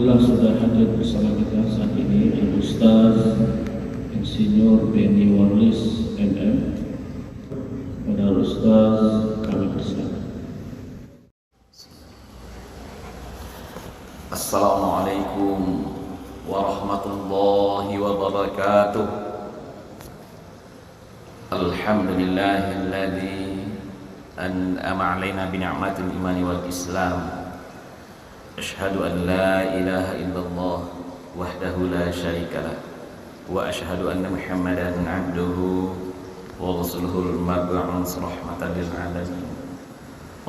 Alhamdulillah sudah hadir bersama kita saat ini Al-Ustaz Insinyur Beni Warlis MM. Pada Ustaz kami persilakan. Assalamualaikum warahmatullahi wabarakatuh. Alhamdulillahilladzi an'ama 'alaina bi ni'matil imani wal islam. Asyhadu an la ilaha illallah wahdahu la syarikalah wa asyhadu anna Muhammadan 'abduhu wa rasuluhul mab'uts rahmatan lil alamin.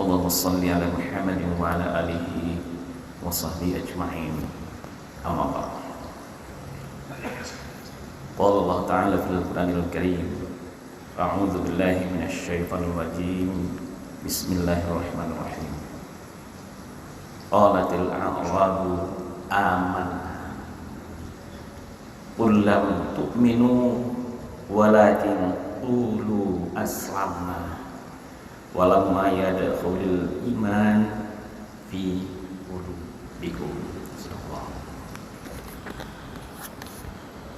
Allahumma shalli ala Muhammadin wa ala alihi wa sahbihi ajma'in. Amma ba'd. Qala Allah ta'ala fil Qur'anil Karim, a'udzu billahi minasy syaithanir rajim. Bismillahirrahmanirrahim. Qalatil a'rabu amanna qul lam tu'minu walakin qulu aslamna walamma yadkhulul iman fi qulubikum.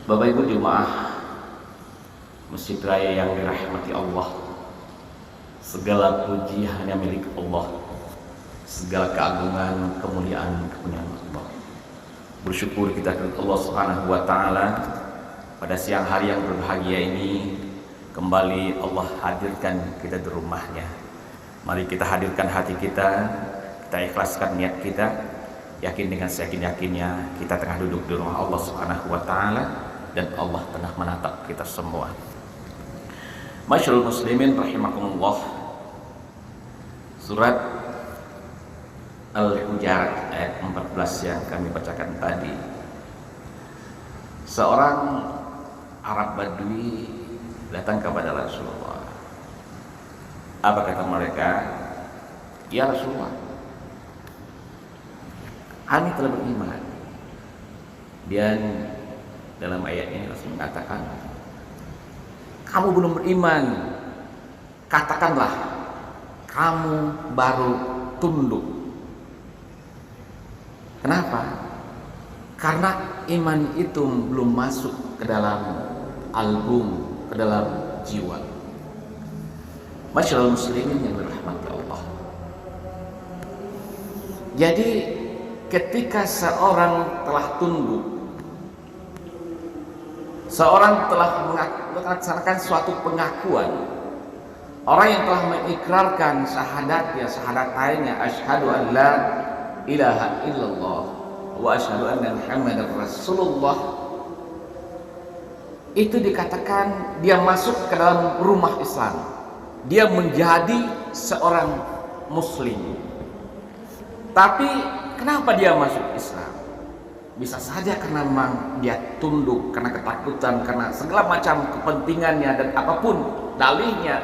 Bapak Ibu jemaah Masjid Raya yang dirahmati Allah, segala puji hanya milik Allah, segala keagungan, kemuliaan Allah. Bersyukur kita kepada Allah Subhanahu wa taala pada siang hari yang berbahagia ini, kembali Allah hadirkan kita di rumahnya. Mari kita hadirkan hati kita ikhlaskan niat kita, yakin dengan seyakin-yakinnya kita tengah duduk di rumah Allah Subhanahu wa taala dan Allah tengah menatap kita semua. Masyaallah muslimin rahimakumullah. Surat Al-Hujurat ayat 14 yang kami bacakan tadi. Seorang Arab Badui datang kepada Rasulullah. Apa kata mereka? Ya Rasulullah, kami telah beriman. Dan dalam ayat ini Rasul mengatakan, kamu belum beriman, katakanlah kamu baru tunduk. Kenapa? Karena iman itu belum masuk ke dalam album, ke dalam jiwa. Masyaallah muslimin yang dirahmati Allah. Jadi ketika seorang telah tunduk, seorang telah melaksanakan suatu pengakuan, orang yang telah mengikrarkan syahadatnya, syahadatainnya, asyhadu an la ilaha illallah wa asyhadu anna Muhammadar Rasulullah, itu dikatakan dia masuk ke dalam rumah Islam, dia menjadi seorang muslim. Tapi kenapa dia masuk Islam? Bisa saja karena memang dia tunduk, karena ketakutan, karena segala macam kepentingannya dan apapun dalihnya.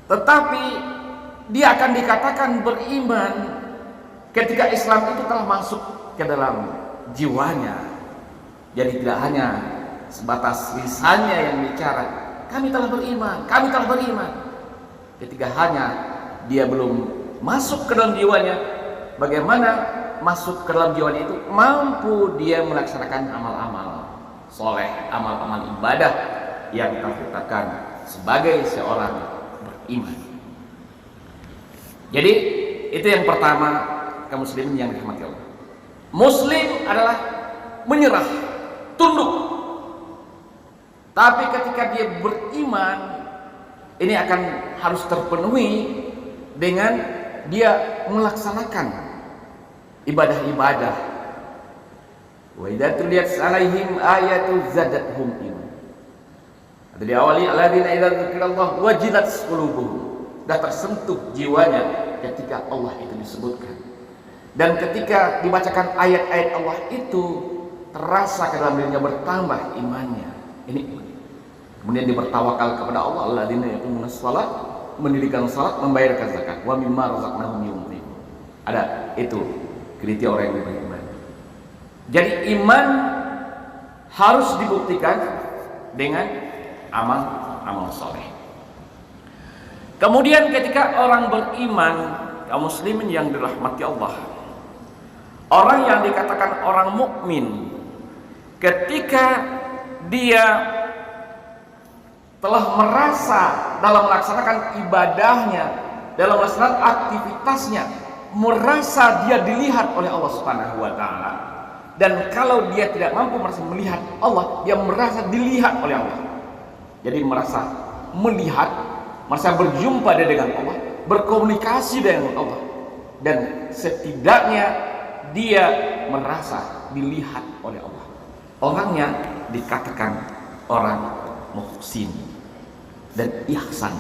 Tetapi dia akan dikatakan beriman ketika Islam itu telah masuk ke dalam jiwanya. Jadi tidak hanya sebatas lisannya yang bicara, kami telah beriman, kami telah beriman. Ketika hanya dia belum masuk ke dalam jiwanya, bagaimana masuk ke dalam jiwanya itu? Mampu dia melaksanakan amal-amal soleh, amal-amal ibadah yang terkatakan sebagai seorang beriman. Jadi itu yang pertama, kaum muslimin yang dirahmati Allah. Muslim adalah menyerah, tunduk. Tapi ketika dia beriman, ini akan harus terpenuhi dengan dia melaksanakan ibadah-ibadah. Wa idza tuliyat 'alaihim ayatu zadathum iman. Atau diawali alladzina idza dzukirallah wajilat qulubuhum. Dah tersentuh jiwanya ketika Allah itu disebutkan. Dan ketika dibacakan ayat-ayat Allah itu, terasa ke dalam dirinya bertambah imannya. Ini kemudian dia bertawakal kepada Allah, alladzina yuqimunas shalah, mendirikan salat, membayarkan zakat, wa mimma razaqnahum yunfiqun. Ada itu kriteria orang yang beriman. Jadi iman harus dibuktikan dengan amal soleh. Kemudian ketika orang beriman, kaum muslimin yang dirahmati Allah, Orang yang dikatakan orang mukmin ketika dia telah merasa dalam melaksanakan ibadahnya, dalam melaksanakan aktivitasnya, merasa dia dilihat oleh Allah Subhanahu wa taala. Dan kalau dia tidak mampu merasa melihat Allah, dia merasa dilihat oleh Allah. Jadi merasa melihat, merasa berjumpa dengan Allah, berkomunikasi dengan Allah, dan setidaknya dia merasa dilihat oleh Allah. Orangnya dikatakan orang muhsin dan ihsan.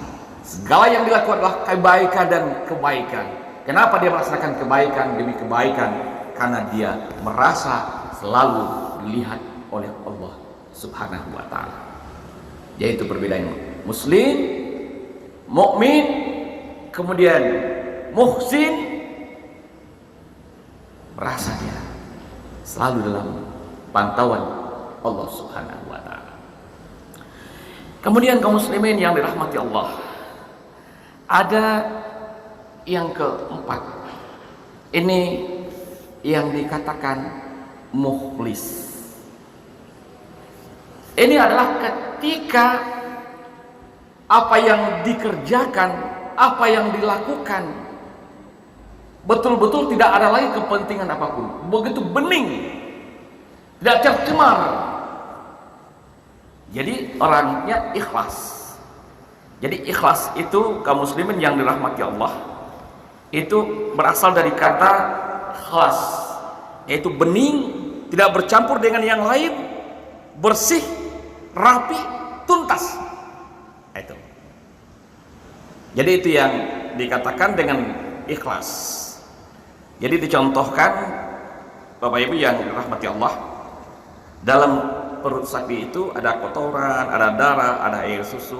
Segala yang dilakukan adalah kebaikan dan kebaikan. Kenapa dia melaksanakan kebaikan demi kebaikan? Karena dia merasa selalu dilihat oleh Allah Subhanahu wa taala. Yaitu perbedaan muslim, mukmin, kemudian muhsin, merasa dia selalu dalam pantauan Allah Subhanahu wa taala. Kemudian kaum muslimin yang dirahmati Allah, ada yang keempat. Ini yang dikatakan mukhlis. Ini adalah ketika apa yang dikerjakan, apa yang dilakukan betul-betul tidak ada lagi kepentingan apapun, begitu bening, tidak tercemar. Jadi orangnya ikhlas. Jadi ikhlas itu kaum muslimin yang dirahmati Allah, itu berasal dari kata ikhlas, yaitu bening, tidak bercampur dengan yang lain, bersih, rapi, tuntas. Itu. Jadi itu yang dikatakan dengan ikhlas. Jadi dicontohkan Bapak Ibu yang dirahmati Allah, dalam perut sapi itu ada kotoran, ada darah, ada air susu.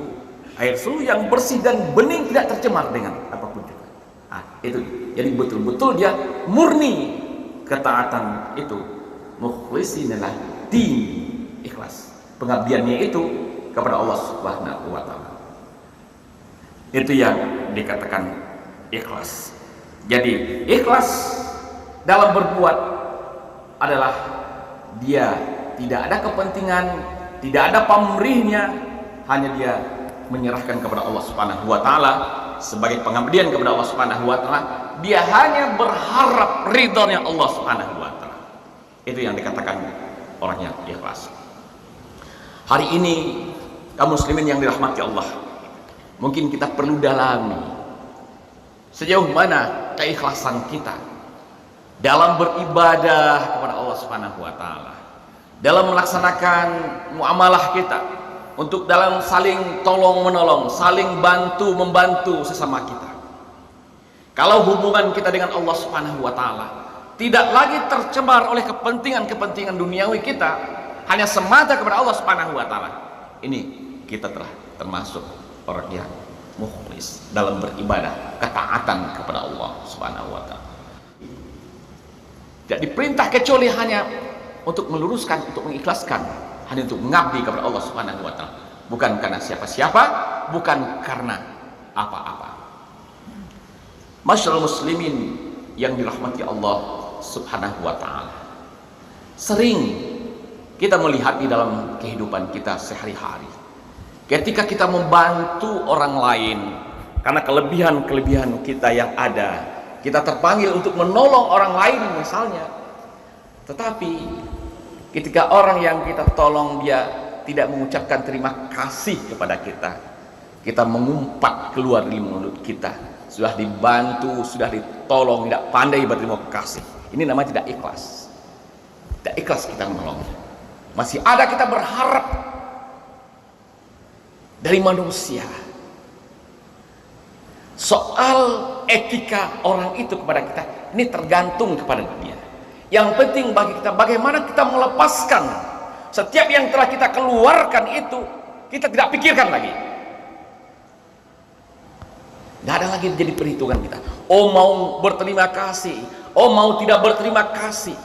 Air susu yang bersih dan bening, tidak tercemar dengan apapun juga. Nah, itu. Jadi betul-betul dia murni ketaatan itu. Mukhlisinillah din, ikhlas. Pengabdiannya itu kepada Allah Subhanahu wa taala. Itu yang dikatakan ikhlas. Jadi ikhlas dalam berbuat adalah dia tidak ada kepentingan, tidak ada pamrihnya, hanya dia menyerahkan kepada Allah Subhanahu wa taala sebagai pengabdian kepada Allah Subhanahu wa taala. Dia hanya berharap ridhonya Allah Subhanahu wa taala. Itu yang dikatakan orang yang ikhlas. Hari ini kaum muslimin yang dirahmati Allah, mungkin kita perlu dalami sejauh mana keikhlasan kita dalam beribadah kepada Allah Subhanahu wa taala, dalam melaksanakan muamalah kita, untuk dalam saling tolong menolong, saling bantu membantu sesama kita. Kalau hubungan kita dengan Allah Subhanahu wa taala tidak lagi tercemar oleh kepentingan-kepentingan duniawi kita, hanya semata kepada Allah Subhanahu wa taala, ini kita telah termasuk orang yang mukhlis dalam beribadah, ketaatan kepada Allah Subhanahu wa taala. Tidak diperintah kecuali hanya untuk meluruskan, untuk mengikhlaskan, hanya untuk mengabdi kepada Allah Subhanahu wa taala, bukan karena siapa-siapa, bukan karena apa-apa. Masyaallah muslimin yang dirahmati Allah Subhanahu wa taala, sering kita melihat di dalam kehidupan kita sehari-hari, ketika kita membantu orang lain karena kelebihan-kelebihan kita yang ada, kita terpanggil untuk menolong orang lain misalnya. Tetapi ketika orang yang kita tolong dia tidak mengucapkan terima kasih kepada kita, kita mengumpat keluar dari mulut kita, sudah dibantu, sudah ditolong, tidak pandai berterima kasih. Ini namanya tidak ikhlas. Tidak ikhlas kita menolongnya. Masih ada kita berharap dari manusia. Soal etika orang itu kepada kita, ini tergantung kepada dia. Yang penting bagi kita, bagaimana kita melepaskan setiap yang telah kita keluarkan itu, kita tidak pikirkan lagi. Tidak ada lagi jadi perhitungan kita. Oh mau berterima kasih, oh mau tidak berterima kasih.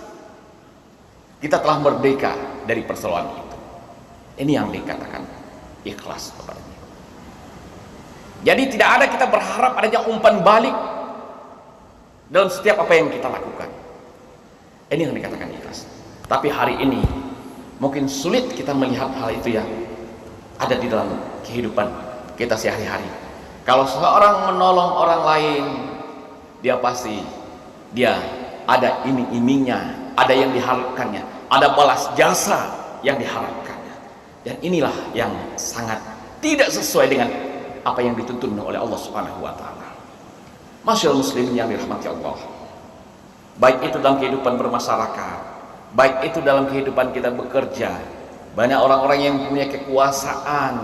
Kita telah merdeka dari persoalan itu. Ini yang dikatakan ikhlas kepadanya. Jadi tidak ada kita berharap adanya umpan balik dalam setiap apa yang kita lakukan. Ini yang dikatakan ikhlas. Tapi hari ini mungkin sulit kita melihat hal itu yang ada di dalam kehidupan kita sehari-hari. Kalau seseorang menolong orang lain, dia pasti ada iming-imingnya, ada yang diharapkannya, ada balas jasa yang diharapkannya. Dan inilah yang sangat tidak sesuai dengan apa yang dituntun oleh Allah Subhanahu wa taala. Masyaallah muslimin yang dirahmati Allah. Baik itu dalam kehidupan bermasyarakat, baik itu dalam kehidupan kita bekerja. Banyak orang-orang yang punya kekuasaan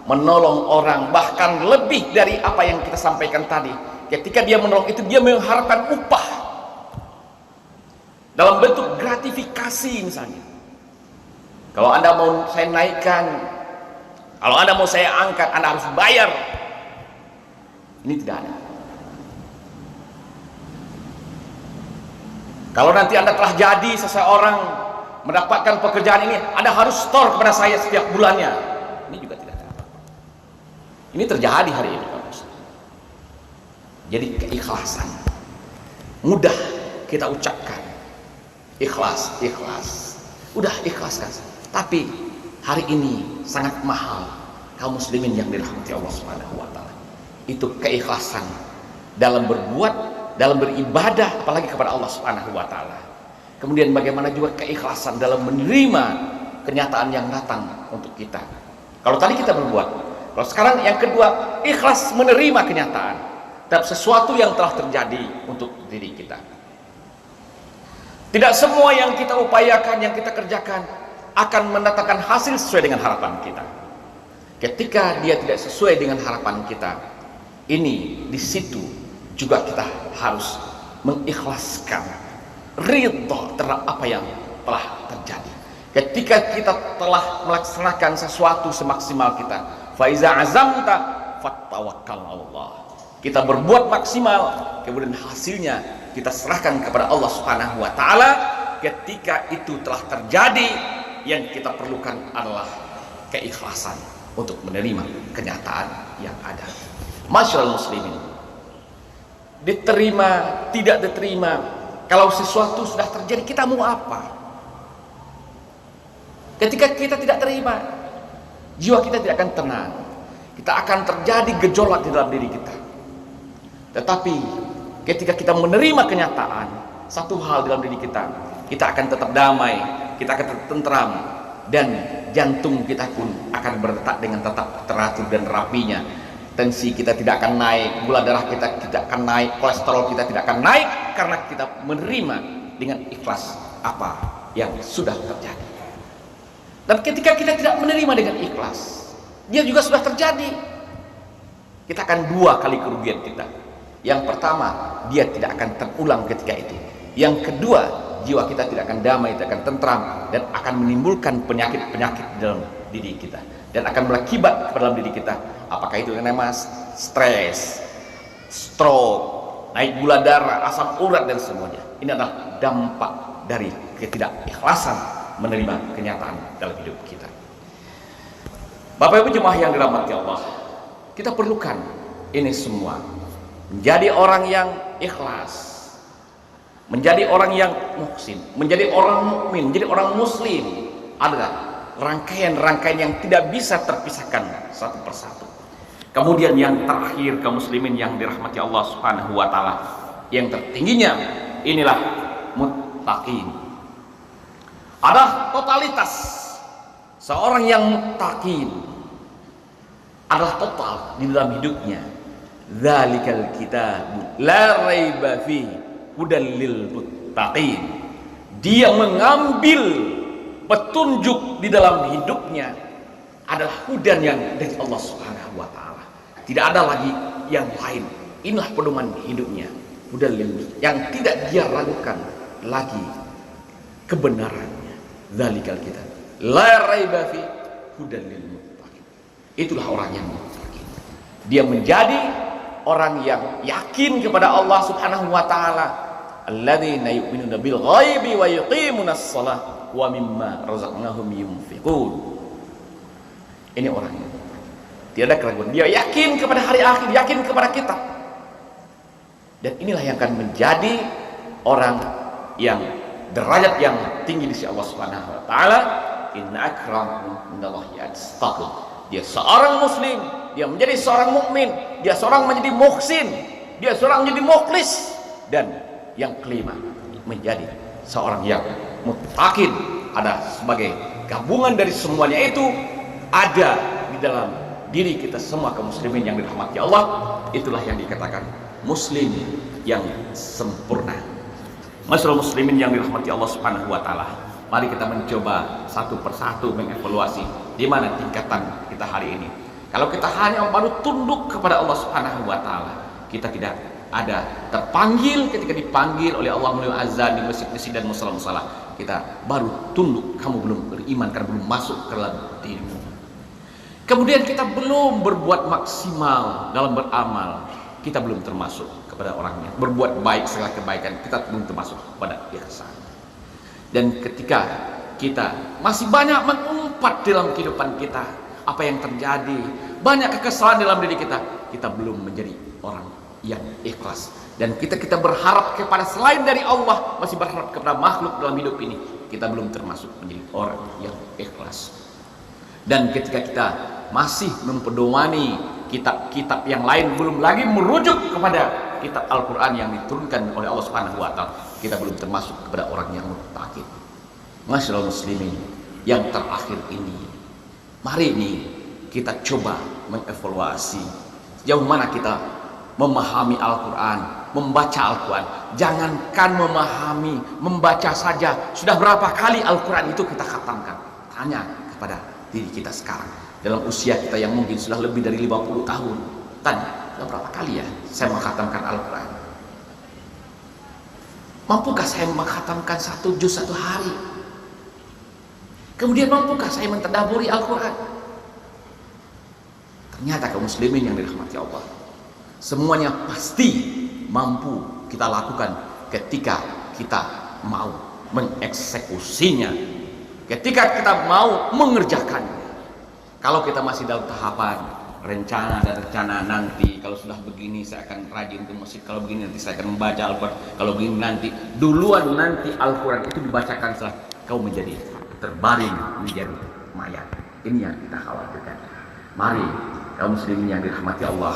menolong orang, bahkan lebih dari apa yang kita sampaikan tadi. Ketika dia menolong itu, dia mengharapkan upah dalam bentuk gratifikasi misalnya. Kalau Anda mau saya naikkan, kalau Anda mau saya angkat, Anda harus bayar. Ini tidak ada. Kalau nanti Anda telah jadi seseorang, mendapatkan pekerjaan ini, Anda harus store kepada saya setiap bulannya. Ini juga tidak ada. Ini terjadi hari ini, Pak Ustaz. Jadi keikhlasan mudah kita ucapkan, ikhlas, ikhlas, udah ikhlaskan. Tapi hari ini sangat mahal kaum muslimin yang dirahmati Allah Subhanahu wa taala. Itu keikhlasan dalam berbuat, dalam beribadah, apalagi kepada Allah Subhanahu wa taala. Kemudian bagaimana juga keikhlasan dalam menerima kenyataan yang datang untuk kita. Kalau tadi kita berbuat, kalau sekarang yang kedua, ikhlas menerima kenyataan dan sesuatu yang telah terjadi untuk diri kita. Tidak semua yang kita upayakan, yang kita kerjakan akan mendatangkan hasil sesuai dengan harapan kita. Ketika dia tidak sesuai dengan harapan kita, ini di situ juga kita harus mengikhlaskan, ridha terhadap apa yang telah terjadi. Ketika kita telah melaksanakan sesuatu semaksimal kita, faiza azamta fatawakkal Allah. Kita berbuat maksimal, kemudian hasilnya kita serahkan kepada Allah Subhanahu wa taala. Ketika itu telah terjadi, yang kita perlukan adalah keikhlasan untuk menerima kenyataan yang ada. Masyaallah muslimin, diterima tidak diterima, kalau sesuatu sudah terjadi, kita mau apa? Ketika kita tidak terima, jiwa kita tidak akan tenang, kita akan terjadi gejolak di dalam diri kita. Tetapi ketika kita menerima kenyataan satu hal dalam diri kita, kita akan tetap damai, kita akan tetap tentram, dan jantung kita pun akan berdetak dengan tetap teratur dan rapinya. Tensi kita tidak akan naik, gula darah kita tidak akan naik, kolesterol kita tidak akan naik, karena kita menerima dengan ikhlas apa yang sudah terjadi. Dan ketika kita tidak menerima dengan ikhlas, dia juga sudah terjadi, kita akan dua kali kerugian kita. Yang pertama, dia tidak akan terulang ketika itu. Yang kedua, jiwa kita tidak akan damai, tidak akan tentram, dan akan menimbulkan penyakit-penyakit di dalam diri kita, dan akan berakibat kepada dalam diri kita. Apakah itu karena stres, stroke, naik gula darah, asam urat, dan semuanya. Ini adalah dampak dari ketidakikhlasan menerima kenyataan dalam hidup kita. Bapak Ibu jemaah yang dirahmati Allah, kita perlukan ini semua. Menjadi orang yang ikhlas, menjadi orang yang muhsin, menjadi orang mukmin, menjadi orang muslim, adalah rangkaian-rangkaian yang tidak bisa terpisahkan satu persatu. Kemudian yang terakhir, kaum muslimin yang dirahmati Allah Subhanahu wa taala, yang tertingginya inilah muttaqin. Adalah totalitas seorang yang muttaqin, adalah total di dalam hidupnya. Dzalikal kitab la raiba fihi hudal lil muttaqin. Dia mengambil petunjuk di dalam hidupnya adalah hudan yang dari Allah Subhanahu wa taala. Tidak ada lagi yang lain. Inilah pedoman hidupnya, hudal lil muttaqin, yang tidak dia ragukan lagi kebenarannya. Dzalikal kitab la raiba fihi hudal lil muttaqin. Itulah orang yang muttaqin. Dia menjadi orang yang yakin kepada Allah Subhanahu wa taala, alladzina yu'minuna bil ghaibi wa yuqimunas shalah wa mimma razaqnahum yunfiqun. Ini orangnya tidak ada keraguan, dia yakin kepada hari akhir, yakin kepada kita. Dan inilah yang akan menjadi orang yang derajat yang tinggi di sisi Allah Subhanahu wa taala. Inna akramakum indallahi atqakum. Dia seorang muslim, dia menjadi seorang mukmin, dia seorang menjadi muhsin, dia seorang menjadi mukhlis, dan yang kelima menjadi seorang yang muttaqin. Ada sebagai gabungan dari semuanya itu ada di dalam diri kita semua kaum muslimin yang dirahmati Allah. Itulah yang dikatakan muslim yang sempurna. Masyaallah muslimin yang dirahmati Allah Subhanahu wa taala. Mari kita mencoba satu persatu mengevaluasi di mana tingkatan kita hari ini. Kalau kita hanya baru tunduk kepada Allah Subhanahu wa taala, kita tidak ada terpanggil ketika dipanggil oleh Allah melalui azan di masjid-masjid dan musala-musala. Kita baru tunduk, kamu belum beriman karena belum masuk ke dalam dirimu. Kemudian kita belum berbuat maksimal dalam beramal, kita belum termasuk kepada orangnya. Berbuat baik segala kebaikan, kita belum termasuk kepada ihsan. Dan ketika kita masih banyak mengumpat dalam kehidupan kita, apa yang terjadi, banyak kekesalan dalam diri kita, kita belum menjadi orang yang ikhlas. Dan kita berharap kepada selain dari Allah, masih berharap kepada makhluk dalam hidup ini, kita belum termasuk menjadi orang yang ikhlas. Dan ketika kita masih mempedomani kitab-kitab yang lain, belum lagi merujuk kepada kitab Al-Quran yang diturunkan oleh Allah Subhanahu wa taala, kita belum termasuk kepada orang yang muttaqin. Masyaallah muslimin yang terakhir ini, mari ini kita coba mengevaluasi sejauh mana kita memahami Al-Quran, membaca Al-Quran. Jangankan memahami, membaca saja. Sudah berapa kali Al-Quran itu kita khatamkan? Tanya kepada diri kita sekarang. Dalam usia kita yang mungkin sudah lebih dari 50 tahun. Tanya, sudah berapa kali ya saya mengkhatamkan Al-Quran? Mampukah saya mengkhatamkan 1 juz 1 hari? Kemudian mampukah saya mentadaburi Al-Quran? Ternyata kaum muslimin yang dirahmati Allah, semuanya pasti mampu kita lakukan ketika kita mau mengeksekusinya, ketika kita mau mengerjakannya. Kalau kita masih dalam tahapan rencana dan rencana nanti, kalau sudah begini saya akan rajin ke masjid, kalau begini nanti saya akan membaca Al-Quran, kalau begini nanti, duluan nanti Al-Quran itu dibacakan setelah kau menjadi terbaring menjadi mayat. Ini yang kita khawatirkan. Mari kaum muslimin yang dirahmati Allah,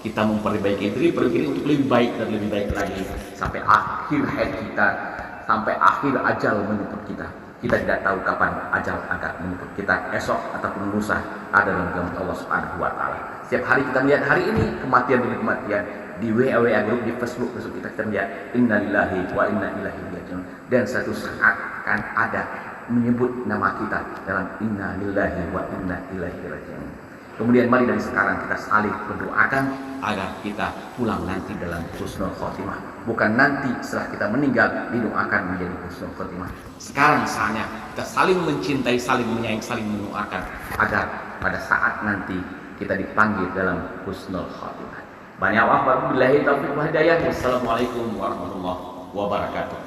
kita memperbaiki diri untuk lebih baik dan lebih baik lagi sampai akhir hayat kita, sampai akhir ajal menutup kita. Kita tidak tahu kapan ajal akan menutup kita, esok ataupun lusa, ada dalam genggaman Allah Subhanahu wa taala. Setiap hari kita melihat hari ini kematian demi kematian di WA grup, di Facebook kita melihat innalillahi wa inna ilaihi raji'un, dan satu saat akan ada menyebut nama kita dalam innalillahi wa inna ilaihi raji'un. Kemudian mari dari sekarang kita saling berdoakan agar kita pulang nanti dalam husnul khotimah. Bukan nanti setelah kita meninggal didoakan menjadi husnul khotimah. Sekarang saatnya kita saling mencintai, saling menyayangi, saling mendoakan agar pada saat nanti kita dipanggil dalam husnul khotimah. Banyak wabillahi taufiq wal hidayah. Wassalamualaikum warahmatullahi wabarakatuh.